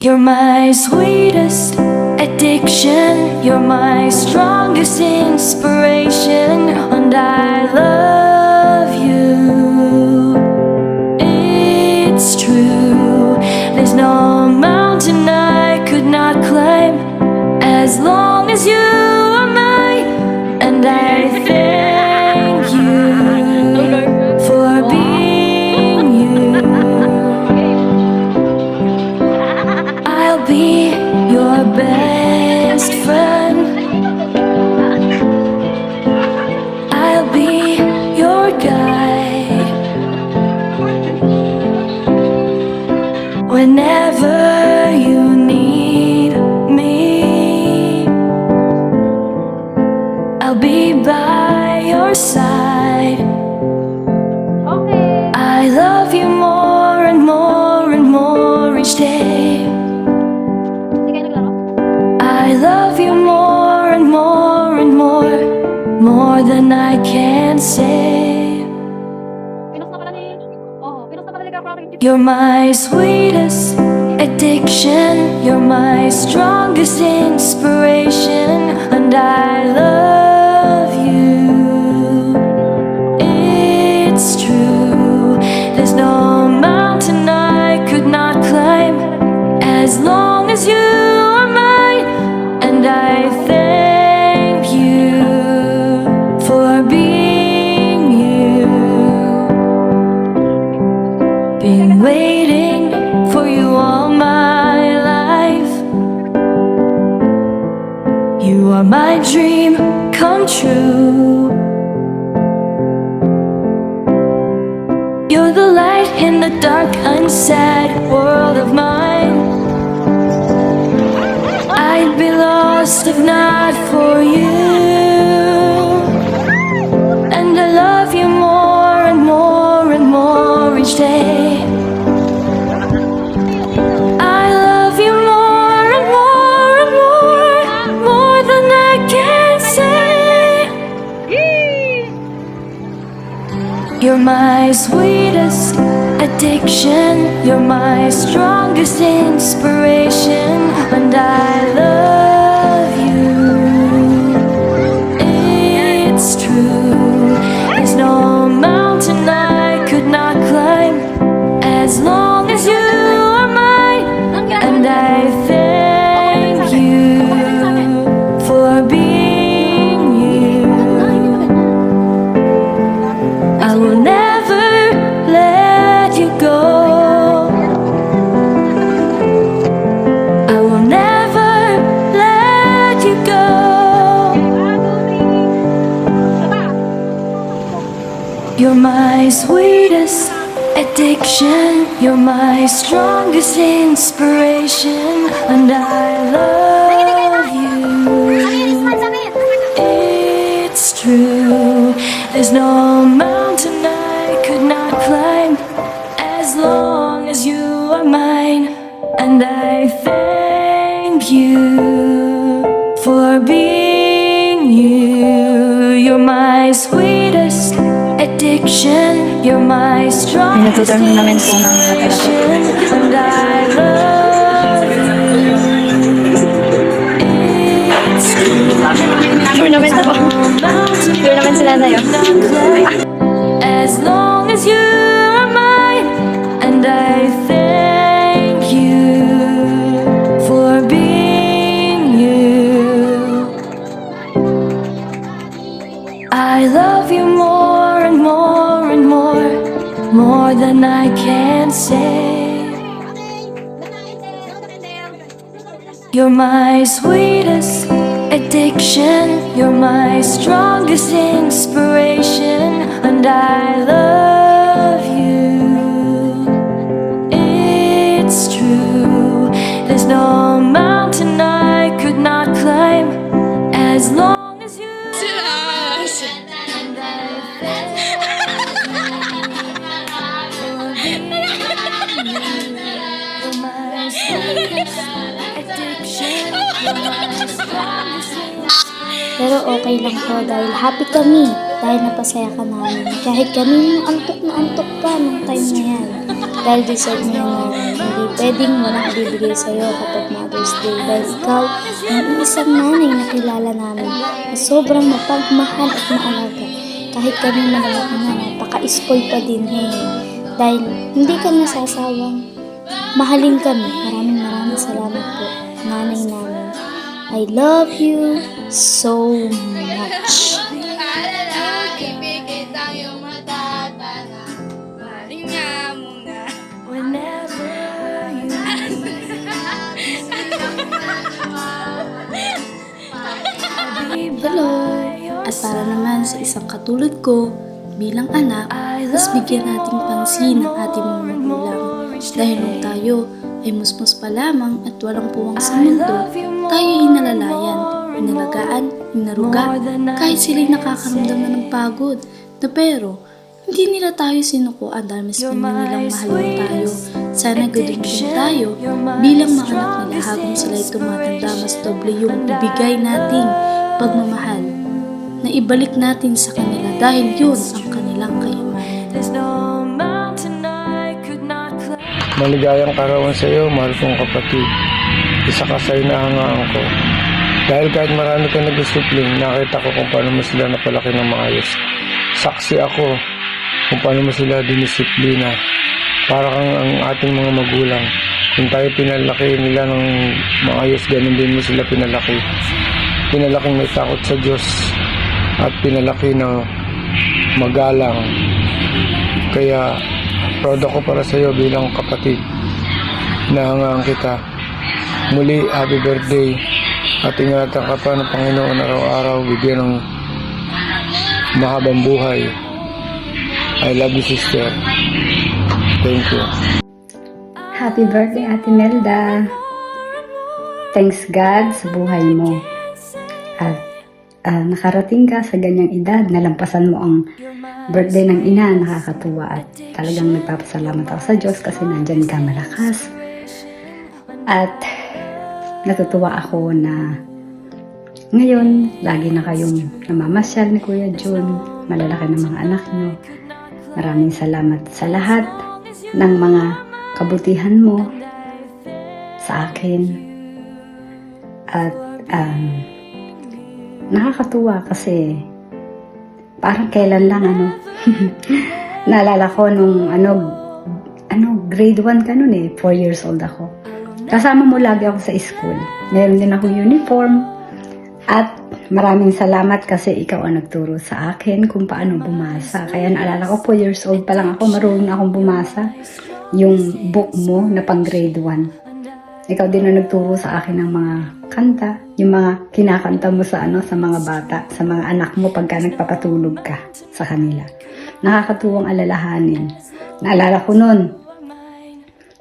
You're my sweetest addiction. You're my strongest inspiration, and I love you. It's true. There's no mountain I could not climb as long as you are mine, and I thank you for being you. I'll be your best friend. I'll be your guide whenever you need me. I'll be by your side. I love you more and more and more each day. I love you more and more and more than I can say. You're my sweetest addiction. You're my strongest inspiration, and I love you. It's true. There's no mountain I could not climb as long as you are mine, and I thank you for being you. Been waiting for you all my life. You are my dream come true. You're the light in the dark, unsad world of mine. I'd be lost if not for you. And I love you more and more and more each day. I love you more and more and more than I can say. You're my sweetest addiction. You're my strongest inspiration, and I love you. It's true. There's no mountain I could not climb as long as you are mine, and I thank you for being you. I will never let you go. I will never let you go. You're my sweetest addiction. You're my strongest inspiration, and I love you. It's true. There's no mountain I could not climb as long as you are mine, and I thank you for being you. You're my sweetest addiction. You're my strongest inspiration, and I love you. It's true. Tournament ako. Tournament sila na yun. As long as you are mine, and I thank you for being you. I love you more and more and more than I can say. You're my sweetest addiction. You're my strongest inspiration, and I love you. It's true. There's no mountain I could not climb as long as you. And I thank you for being you. You're my sweetest addiction. You're my strongest inspiration. Pero okay lang po dahil happy kami. Dahil napasaya ka namin. Kahit kami antok na antok pa nung time na yan. Dahil deserve niya namin. Hindi pwedeng walang ibibigay sa'yo kapag Mother's Day dahil ikaw ang isang nanay na kilala namin na sobrang mapagmahal at maalaga. Kahit kami malalaki na, napaka-spoil pa din dahil hindi ka nasasawang mahalin kami. Maraming salamat po, nanay namin. I love you so much. Whenever Hello! At para naman sa isang katulad ko, bilang anak, mas bigyan nating pansin ang ating mga magulang. Dahil nung tayo ay musmus pa lamang at walang puwang sa mundo, tayo inalalayan, inalagaan, inaruga, kahit sila'y nakakaramdam na ng pagod. Na pero, hindi nila tayo sinukuan dahil mas nilang mahal tayo. Sana ganun din tayo bilang mga anak nila habang sila'y tumatanda, mas doble yung ibigay nating pagmamahal na ibalik natin sa kanila dahil yun ang kanilang kayamanan. there's no mountain I could not climb. Maligayang karawan sa iyo, mahal kong kapatid. Isa ka sa inahangaan ko. Dahil kahit marami kang nag-discipline, nakita ko kung paano mo sila napalaki ng maayos. Saksi ako kung paano mo sila dinisiplina. Para kang ang ating mga magulang. Kung tayo pinalaki nila ng maayos, ganun din mo sila pinalaki. Pinalaking may takot sa Diyos at pinalaki na magalang. Kaya proud ako para sa iyo bilang kapatid. Nahangaan kita. Muli, happy birthday. At ingatan ka pa ng Panginoon araw-araw, bigyan ng mahabang buhay. I love you, sister. Thank you. Happy birthday, Ate Melda. Thanks God sa buhay mo. At nakarating ka sa ganyang edad, nalampasan mo ang birthday ng ina, nakakatuwa at talagang nagpapasalamat ako sa Diyos kasi nandyan ka malakas. At natutuwa ako na ngayon, lagi na kayong namamasyal ni Kuya Jun, malalaki ng mga anak nyo. Maraming salamat sa lahat ng mga kabutihan mo sa akin. At nakakatuwa kasi parang kailan lang naalala ko nung grade 1 ka nun 4 years old ako. Kasama mo lagi ako sa school. Meron din ako uniform. At maraming salamat kasi ikaw ang nagturo sa akin kung paano bumasa. Kaya naalala ko 4 years old pa lang ako, marunong na akong bumasa. Yung book mo na pang grade 1. Ikaw din ang nagturo sa akin ng mga kanta, yung mga kinakanta mo sa sa mga bata, sa mga anak mo pagka nagpapatulog ka sa kanila. Nakakatuwang alalahanin. Naalala ko nun,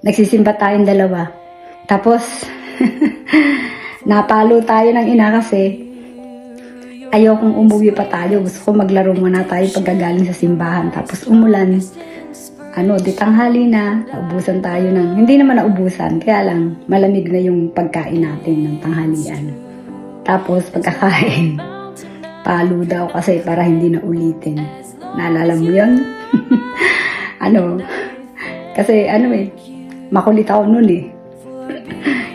nagsisimba tayong dalawa. Tapos, napalo tayo ng ina kasi ayokong umuwi pa tayo. Gusto ko maglaro muna tayo pagkagaling sa simbahan. Tapos umulan. Di tanghali na, naubusan tayo ng, hindi naman naubusan, kaya lang malamig na yung pagkain natin ng tanghalian. Tapos pagkakain, palo daw kasi para hindi na ulitin. Naalala mo yun? Kasi makulit ako nun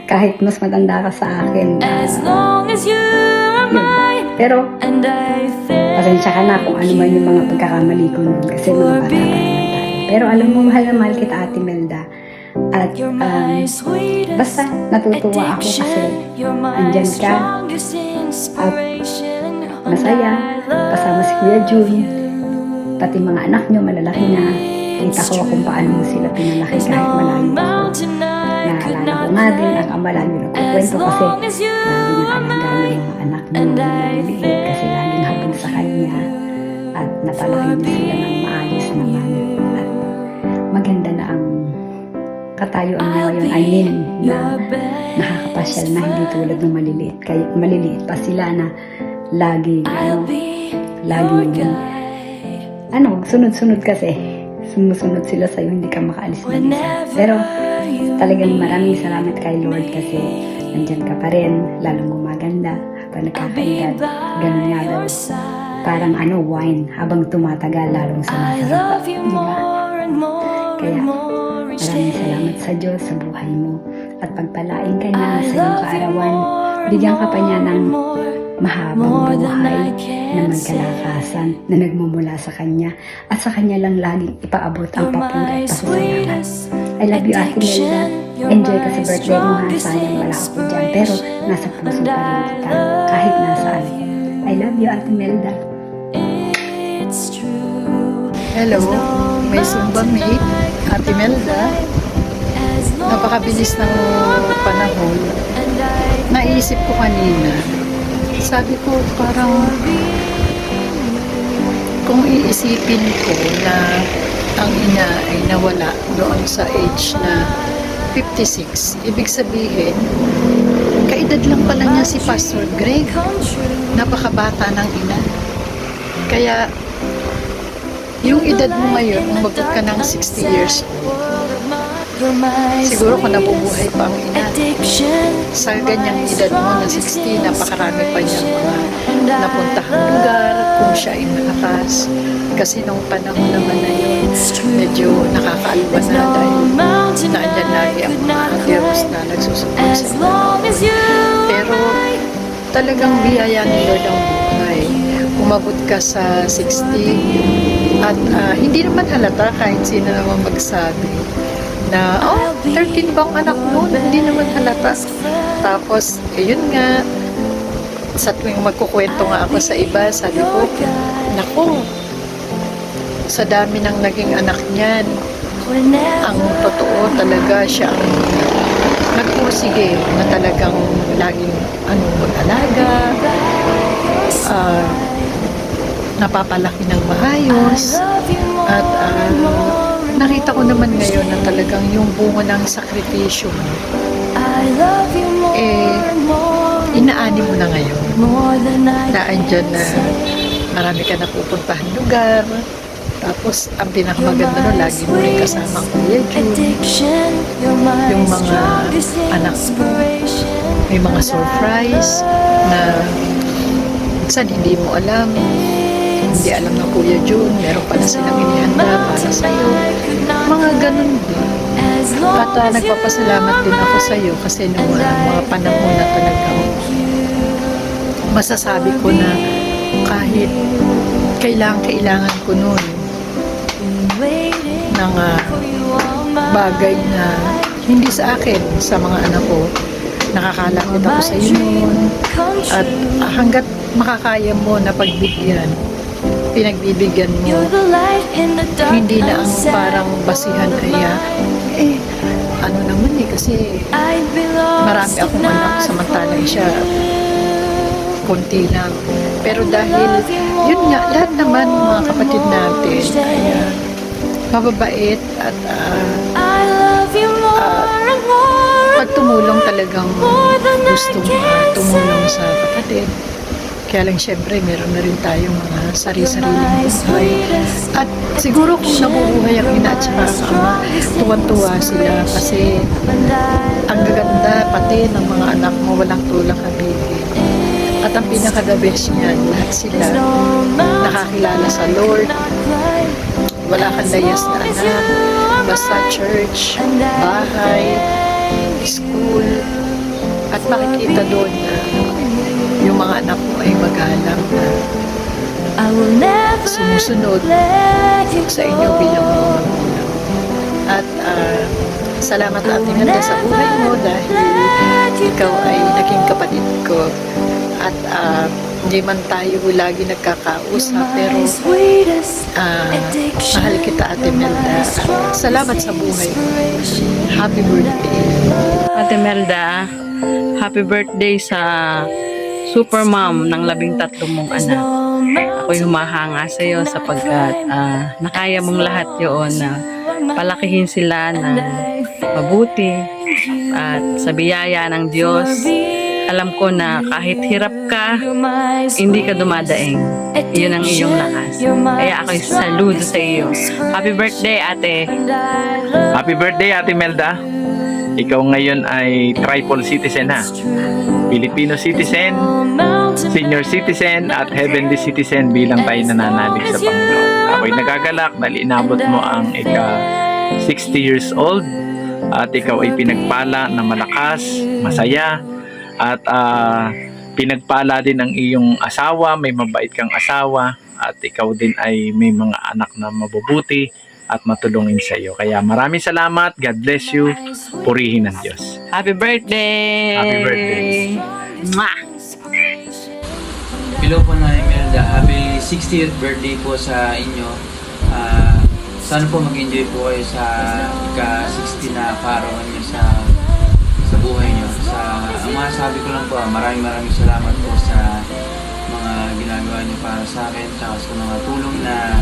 Kahit mas matanda ka sa akin. As long as you are mine. Pero, And I feel pasensya ka na kung ano man yung mga pagkakamali ko nun kasi mga bata pa naman tayo. Pero alam mo, mahal na mahal kita, Ate Melda. At you're my sweetest basta natutuwa ako kasi you're my andyan ka strongest inspiration. masaya, kasama si Kuya Jun, pati mga anak nyo malalaki na. Kita ko kung paano mo sila pinalaki There's kahit no malayo ako. mountain I could Naalala not ko nga din, climb. ang ama lagi As nagkukwento kasi long as you lagi are niyang alaga mine. yung mga anak nyo And na I maliliit kasi laging habang sa kanya at napalaki niya sila ng maayos naman. At maganda na ang katayuan na ngayon, I mean, na nakakapasyal na hindi tulad ng maliliit. Kaya maliliit pa sila na lagi, sunod-sunod kasi. Sumusunod sila sa'yo, hindi ka makaalis mag-isa. Pero talagang maraming salamat kay Lord kasi nandyan ka pa rin, lalong gumaganda habang nagkakaedad. Ganun nga daw. Parang wine, habang tumatagal, lalong I sumasarap. love you Diba? more and more Kaya, and more Maraming salamat sa Diyos sa buhay mo. At pagpalain ka niya sa iyong kaarawan. Bigyan ka pa niya ng mahabang buhay na magkalakasan na nagmumula sa Kanya at sa Kanya lang laging ipaabot ang papuri at pasasalamat. I love you, Ate Melda. Enjoy ka sa birthday mo, ha. Sayang wala ako dyan, pero nasa puso pa rin kita kahit nasaan. I love you, Ate Melda. Hello, may Zumba mate, Ate Melda. Napakabilis ng panahon. Naisip ko kanina, sabi ko parang kung iisipin ko na ang ina ay nawala doon sa age na 56, ibig sabihin, kaedad lang pala niya si Pastor Greg. Napakabata ng ina. Kaya, yung edad mo ngayon, umabot ka ng 60 years old, siguro kung nabubuhay pa ang ina, sa ganyang edad mo na 60, napakarami pa niyang mga napuntahang lugar kung siya ay malakas. Kasi nung panahon naman na yun, medyo nakakaalba na dahil naandyan lagi ang mga ateros na nagsusupport sa ina. Pero talagang biyaya ni Lord ang buhay. Umabot ka sa 60 at hindi naman halata kahit sino naman magsabi na, 13 bang anak mo? Hindi naman halata. Tapos, yun nga, sa tuwing magkukwento nga ako sa iba, sabi ko, naku, sa dami ng naging anak niyan, ang totoo talaga siya ang nagpursige na talagang laging mag-alaga, napapalaki ng maayos, at nakita ko naman ngayon na talagang yung bunga ng sakripisyo mo, inaani mo na ngayon. Naandyan na marami ka napupuntahan lugar, tapos ang pinakamaganda nun, lagi mo rin kasama ang Kuya June, yung mga anak mo, may mga surprise na minsan hindi mo alam, hindi alam ng Kuya June, meron pala silang inihanda para sa'yo, mga ganun ba. At nagpapasalamat din ako sa'yo kasi nung mga panahon na talagang masasabi ko na kahit kailangan ko noon ng bagay na hindi sa akin, sa mga anak ko, nakakalapit ako sa iyo noon, at hanggat makakaya mo na pagbigyan, pinagbibigyan mo, hindi na ang parang basihan kaya ano naman kasi marami akong anak samantalang siya konti lang, pero dahil yun nga, lahat naman mga kapatid natin ay mababait at pag tumulong talagang gustong tumulong sa kapatid. Kaya lang syempre meron na rin tayong mga sarili-sariling buhay. At siguro kung nabubuhay ang ina at saka ang ama, tuwan-tuwa sila kasi ang gaganda pati ng mga anak mo, walang tulang kabigin. At ang pinaka-the best niyan, lahat sila nakakilala sa Lord. Wala kang layas na anak, basta church, bahay, school, at makikita doon na yung mga anak mo ay magalang na sumusunod sa inyo bilang mga magulang. At salamat Ate Melda sa buhay mo dahil ikaw ay naging kapatid ko. At hindi man tayo lagi nagkakausap, pero mahal kita Ate Melda. At salamat sa buhay mo. Happy birthday. Ate Melda, happy birthday sa super mom ng 13 mong anak. Ako'y humahanga sa iyo sapagkat nakaya mong lahat yun na palakihin sila ng mabuti at sa biyaya ng Diyos. Alam ko na kahit hirap ka, hindi ka dumadaing. Iyon ang iyong lakas. Kaya ako'y saludo sa iyo. Happy birthday, ate. Happy birthday, Ate Melda. Ikaw ngayon ay triple citizen ha. Filipino citizen, senior citizen, at heavenly citizen bilang tayo nananalig sa Panginoon. Ako'y nagagalak dahil inabot mo ang 60 years old at ikaw ay pinagpala na malakas, masaya at pinagpala din ang iyong asawa, may mabait kang asawa at ikaw din ay may mga anak na mabubuti at matulungin sa iyo. Kaya maraming salamat. God bless you. Purihin ng Diyos. Happy birthday! Happy birthday. Mwah! Hello po na Imelda, happy 60th birthday po sa inyo. Sana po mag-enjoy po kayo sa ika-60 na kaarawan nyo sa buhay nyo. Ang masasabi ko lang po, maraming salamat po sa mga ginagawa nyo para sa akin, tsaka sa mga tulong na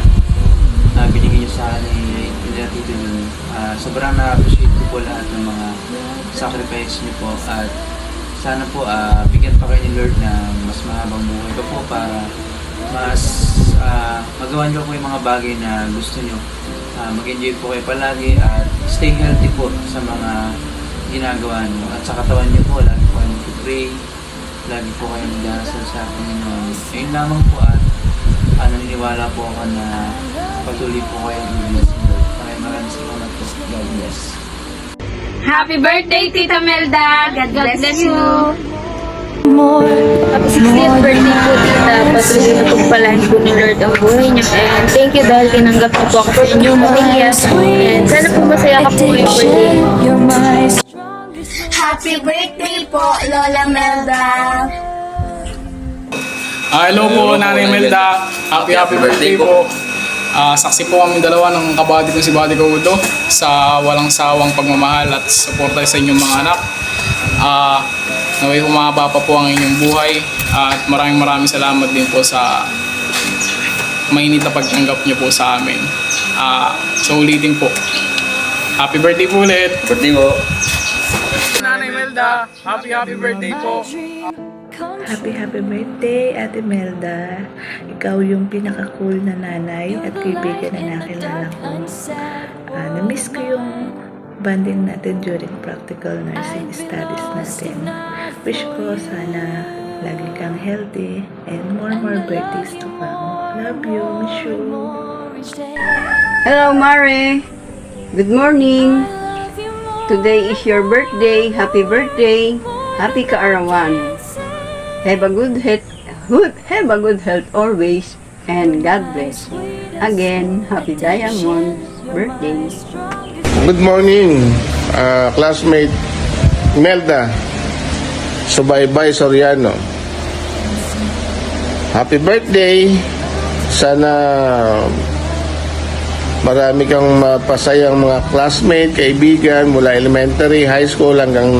binigay nyo sa akin ni Tito Luni. Sobrang na-appreciate ko po lahat ng mga sacrifice nyo po at sana po bigyan pa kayo ni Lord na mas mahabang buhay pa po para mas magawa nyo po yung mga bagay na gusto nyo. Mag-enjoy po kayo palagi at stay healthy po sa mga ginagawa nyo. At sa katawan nyo po, lagi po kayo mag-pray, lagi po kayo magdarasal sa Panginoon. Ayun lamang po at naniniwala po ako na patuloy po kayo i-bless ni Lord. Maraming salamat po. God bless. Happy birthday, Tita Melda! God bless you! more. Happy 60th birthday po, Tita. Patuloy na pagpalain po ni Lord ang buhay niyo. And thank you dahil tinanggap niyo po ako sa inyong pamilya. And sana po masaya ka po yung birthday. You're my Happy birthday po, Lola Melda! Hello po, Nanay Melda. Happy birthday po. Saksi po kami dalawa ng kabady ko si Buddy Kaudo sa walang sawang pagmamahal at suporta sa inyong mga anak. Naway humaba pa po ang inyong buhay at maraming salamat din po sa mainit na pagtanggap niyo po sa amin. So ulitin po. Happy birthday po ulit. Birthday po. Nanay Melda, happy birthday po. Happy birthday, Ate Melda. Ikaw yung pinaka-cool na nanay at kaibigan na nakilala ko. Na-miss ko yung bonding natin during practical nursing studies natin. Wish ko sana lagi kang healthy and more birthdays to come. Love you, miss you. Hello, Mare. Good morning. Today is your birthday. Happy birthday. Happy kaarawan. Have a good health always, and God bless. Again, happy Diamond's birthday. Good morning, classmate Melda Subaybay Soriano. Happy birthday. Sana marami kang mapasayang mga classmate, kaibigan mula elementary, high school hanggang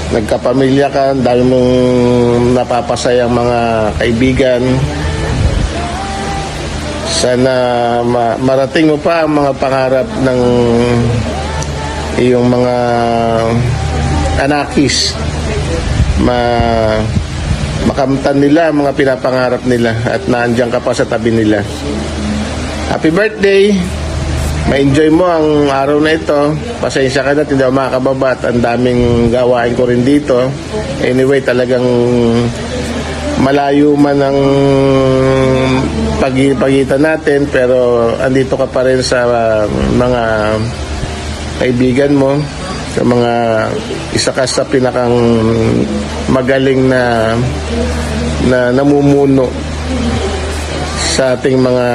nagkapamilya ka, dahil mong napapasayang mga kaibigan. Sana marating mo pa ang mga pangarap ng iyong mga anakis. Makamtan nila ang mga pinapangarap nila at naandyan ka pa sa tabi nila. Happy birthday! Ma-enjoy mo ang araw na ito. Pasensya ka na, hindi ako makakababa at ang daming gawain ko rin dito. Anyway, talagang malayo man ang pagitan natin, pero andito ka pa rin sa mga kaibigan mo, sa mga isa ka sa pinakang magaling na namumuno sa ating mga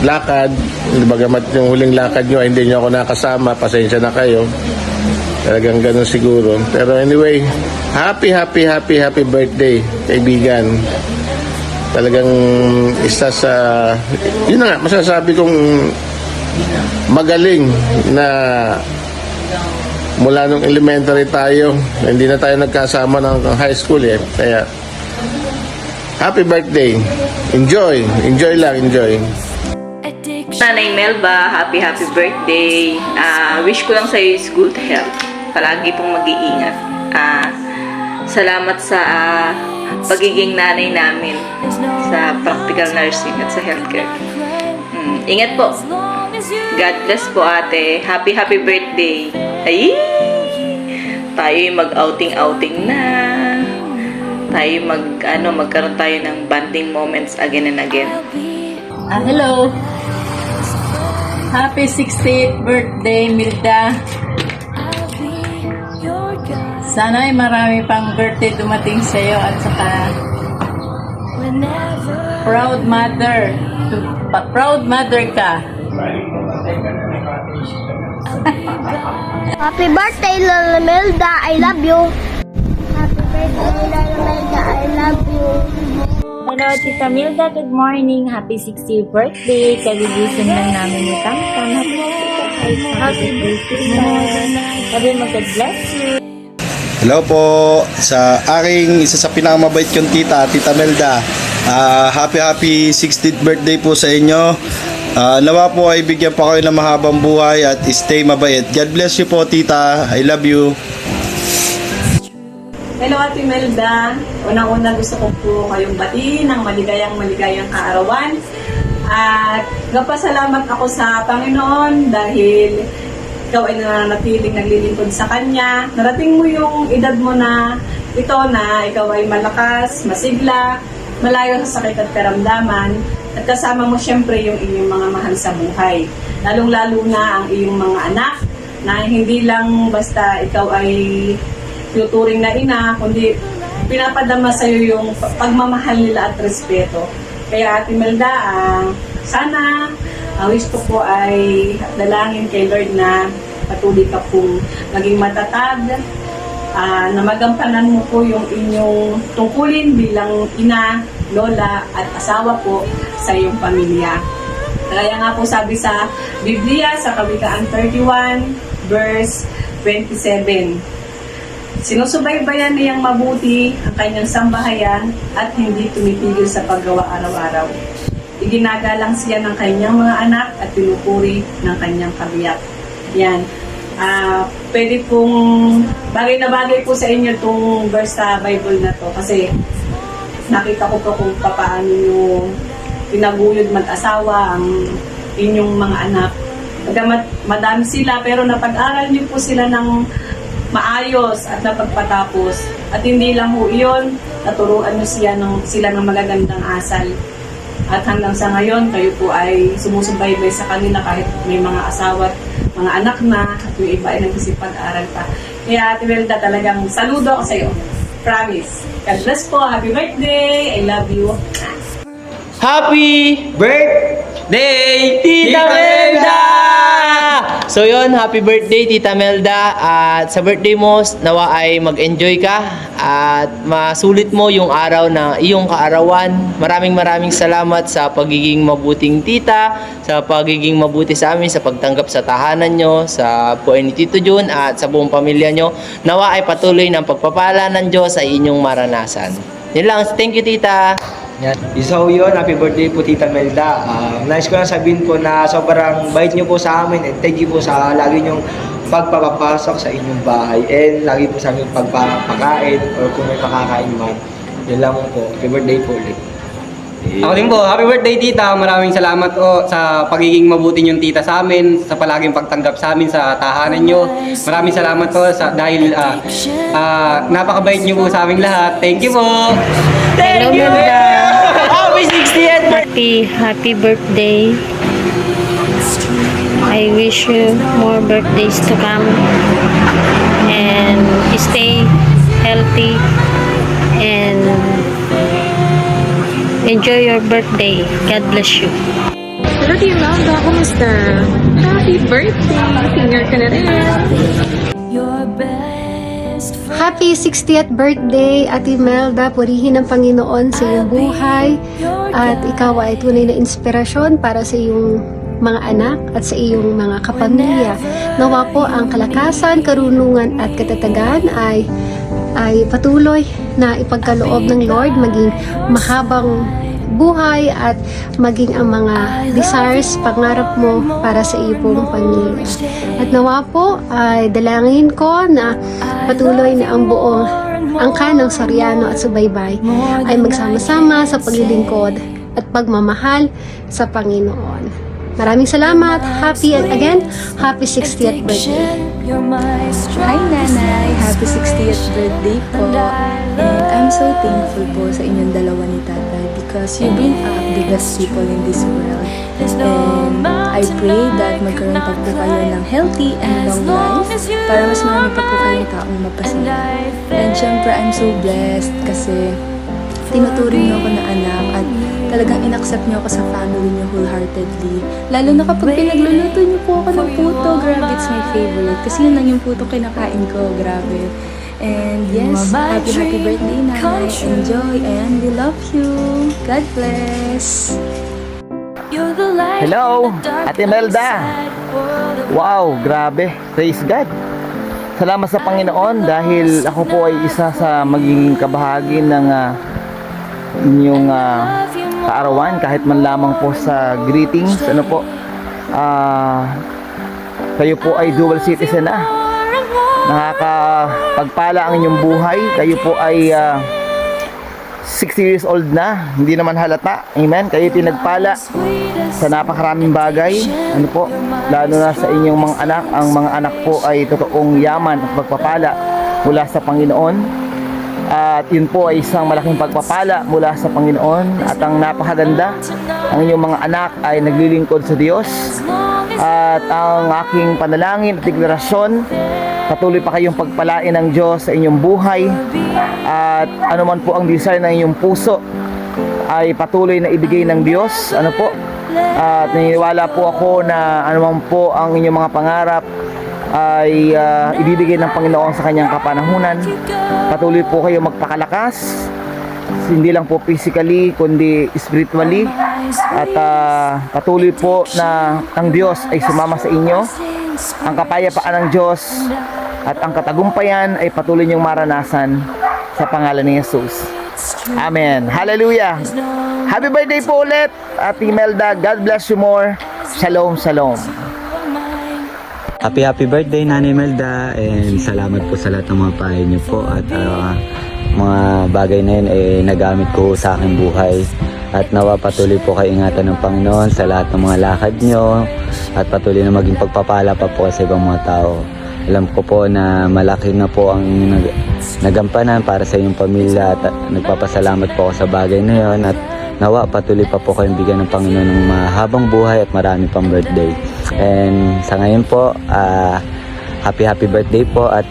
lakad. Bagamat yung huling lakad nyo, hindi nyo ako nakasama, pasensya na kayo. Talagang ganun siguro. Pero anyway, happy birthday, kaibigan. Talagang isa sa, yun na nga, masasabi kong magaling na mula nung elementary tayo, hindi na tayo nagkasama ng high school eh. Kaya, happy birthday. Enjoy lang. Nanay Melba, happy birthday. Wish ko lang sa'yo is good health. Palagi pong mag-iingat. Salamat sa pagiging nanay namin sa practical nursing at sa healthcare. Ingat po. God bless po, ate. Happy birthday. Ay! Tayo'y mag-outing na. Tayo magkaroon tayo ng bonding moments again and again. Hello. Happy 60th birthday, Milda. Sana ay marami pang birthday dumating sa iyo at saka proud mother. Proud mother ka. Happy birthday, Lola Melda. I love you. Happy birthday, Lola Melda. I love you. Hello, Tita Milda. Good morning. Happy 60th birthday. Kagigising lang namin ni Tamtam. Happy birthday. Sabi mo, God bless you. Hello po sa aking isa sa pinakamabait kong tita, Tita Melda. Happy 60th birthday po sa inyo. Nawa po ay bigyan pa kayo ng mahabang buhay at stay mabait. God bless you po, tita. I love you. Hello, Ate Melda. Unang-una gusto ko po kayong batiin ng maligayang kaarawan. At nagpasalamat ako sa Panginoon dahil ikaw ay nananatiling naglilingkod sa Kanya. Narating mo yung edad mo na ito na ikaw ay malakas, masigla, malayo sa sakit at karamdaman. At kasama mo syempre yung inyong mga mahal sa buhay. Lalong-lalo na ang iyong mga anak na hindi lang basta ikaw ay tuturing na ina, kundi pinapadama sa iyo yung pagmamahal nila at respeto. Kaya Ate Melda, sana wish ko po ay dalangin kay Lord na patuloy ka pong maging matatag, na magampanan mo po yung inyong tungkulin bilang ina, lola at asawa po sa iyong pamilya. Kaya nga po sabi sa Biblia sa Kawikaan 31 verse 27, sinusubaybayan niyang mabuti ang kanyang sambahayan at hindi tumitigil sa paggawa araw-araw. Iginagalang siya ng kanyang mga anak at pinupuri ng kanyang kabiyak. Yan. Pwede pong bagay na bagay po sa inyo itong verse sa Bible na to kasi nakita ko po kung paano yung pinaguyod mag-asawa ang inyong mga anak. Bagamat madami sila pero napag-aral niyo po sila ng maayos at napagpatapos. At hindi lang po iyon, naturuan niyo sila ng magagandang asal. At hanggang sa ngayon, kayo po ay sumusubaybay sa kanila kahit may mga asawa at mga anak na at yung iba ay nagsisipag-aral pa. Kaya Ate Melda, talagang saludo ako sa iyo. Promise. God bless po. Happy birthday. I love you. Happy birthday, Tita Melda! So yun, happy birthday Tita Melda. At sa birthday mo, nawa ay mag-enjoy ka at masulit mo yung araw na iyong kaarawan. Maraming salamat sa pagiging mabuting tita, sa pagiging mabuti sa amin, sa pagtanggap sa tahanan nyo, sa buhay ni Tito Jun at sa buong pamilya nyo. Nawa ay patuloy ng pagpapala ng Diyos sa inyong maranasan. Yun lang, thank you tita. Yan. So yun, happy birthday po Tita Melda. Nice ko lang sabihin po na sobrang bait niyo po sa amin and thank you po sa lagi niyong pagpapapasok sa inyong bahay and lagi po sa aming pagpapakain or kung may makakain man. Yun lang po. Happy birthday po ulit. Ako din po, happy birthday tita. Maraming salamat po sa pagiging mabuti niyong tita sa amin, sa palaging pagtanggap sa amin sa tahanan niyo. Maraming salamat po dahil napakabait niyo po sa aming lahat. Thank you po. Hello, Melda. Happy 60th birthday. Happy birthday. I wish you more birthdays to come and stay healthy and enjoy your birthday. God bless you. Hello, Team Melda. Kumusta? Happy birthday! Singer ka na rin. Happy 60th birthday, Ate Melda. Purihin ng Panginoon sa iyong buhay at ikaw ay tunay na inspirasyon para sa iyong mga anak at sa iyong mga kapamilya. Nawa po ang kalakasan, karunungan at katatagan ay patuloy na ipagkaloob ng Lord, maging mahabang buhay at maging ang mga desires, pangarap mo para sa iyo pong pamilya. At nawa po ay dalangin ko na patuloy na ang buong angkan ng Soriano at Subaybay ay magsama-sama sa paglilingkod at pagmamahal sa Panginoon. Maraming salamat. Happy and again, happy 60th birthday. Hi, Nanay. Happy 60th birthday po. And I'm so thankful po sa inyong dalawa ni Tatay because you bring up the best people in this world. And I pray that magkaroon pa po kayo ng healthy and long life para mas marami pa po kayong taong mapasaya. And syempre, I'm so blessed kasi tinuturing niyo ako na anak at talagang inaccept niyo ako sa family niyo wholeheartedly. Lalo na kapag pinagluluto niyo po ako ng puto, grabe, it's my favorite. Kasi yun lang yung puto kinakain ko, grabe. And yes, happy birthday, Nanay. Enjoy and we love you. God bless. Hello, Ate Melda. Wow, grabe. Praise God. Salamat sa Panginoon dahil ako po ay isa sa magiging kabahagi ng inyong kaarawan kahit man lamang po sa greetings. Ano po, kayo po ay dual citizen na. Nakakapagpala ang inyong buhay. Kayo po ay 60 years old na, hindi naman halata. Amen. Kayo pinagpala sa napakaraming bagay. Ano po, lalo na sa inyong mga anak. Ang mga anak po ay totoong yaman at pagpapala mula sa Panginoon. At yun po ay isang malaking pagpapala mula sa Panginoon. At ang napakaganda, ang inyong mga anak ay naglilingkod sa Diyos. At ang aking panalangin at deklarasyon, patuloy pa kayong pagpalain ng Diyos sa inyong buhay. At anuman po ang desire ng inyong puso ay patuloy na ibigay ng Diyos. Ano po? At naniniwala po ako na anuman po ang inyong mga pangarap ay ibibigay ng Panginoon sa kanyang kapanahunan. Patuloy po kayo magpakalakas, hindi lang po physically kundi spiritually. At patuloy po na ang Diyos ay sumama sa inyo. Ang kapayapaan ng Diyos at ang katagumpayan ay patuloy niyong maranasan sa pangalan ni Jesus. Amen. Hallelujah. Happy birthday po ulit, Ate Melda. God bless you more. Shalom, shalom. Happy birthday, Nanay Melda, and salamat po sa lahat ng mga pahay niyo po at mga bagay na yun ay nagamit ko sa aking buhay. At nawa patuloy po kayo ingatan ng Panginoon sa lahat ng mga lakad nyo at patuloy na maging pagpapala pa po sa ibang mga tao. Alam ko po na malaki na po ang nagampanan para sa inyong pamilya at nagpapasalamat po ako sa bagay na yun at nawa patuloy pa po kayong bigyan ng Panginoon ng mahabang buhay at marami pang birthday. And sa ngayon po, happy birthday po at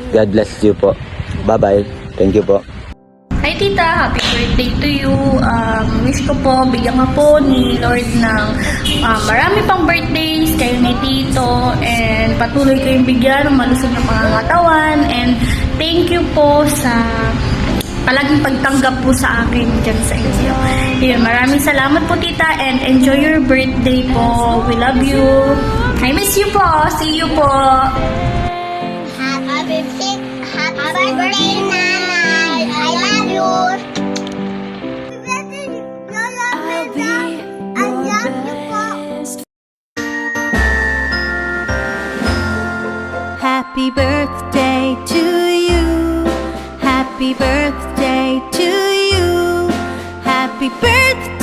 God bless you po. Bye-bye. Thank you po. Hi tita, happy birthday to you. Wish ko po, bigyan ka po ni Lord ng marami pang birthdays kayo ni Tito and patuloy kayong bigyan ng malusog na pangangatawan and thank you po sa palaging pagtanggap po sa akin dyan sa inyo. Yun, maraming salamat po tita and enjoy your birthday po. We love you. I miss you po. See you po. Happy birthday, Nanay. I love you. Happy birthday to you. Happy birthday to you. Happy birthday.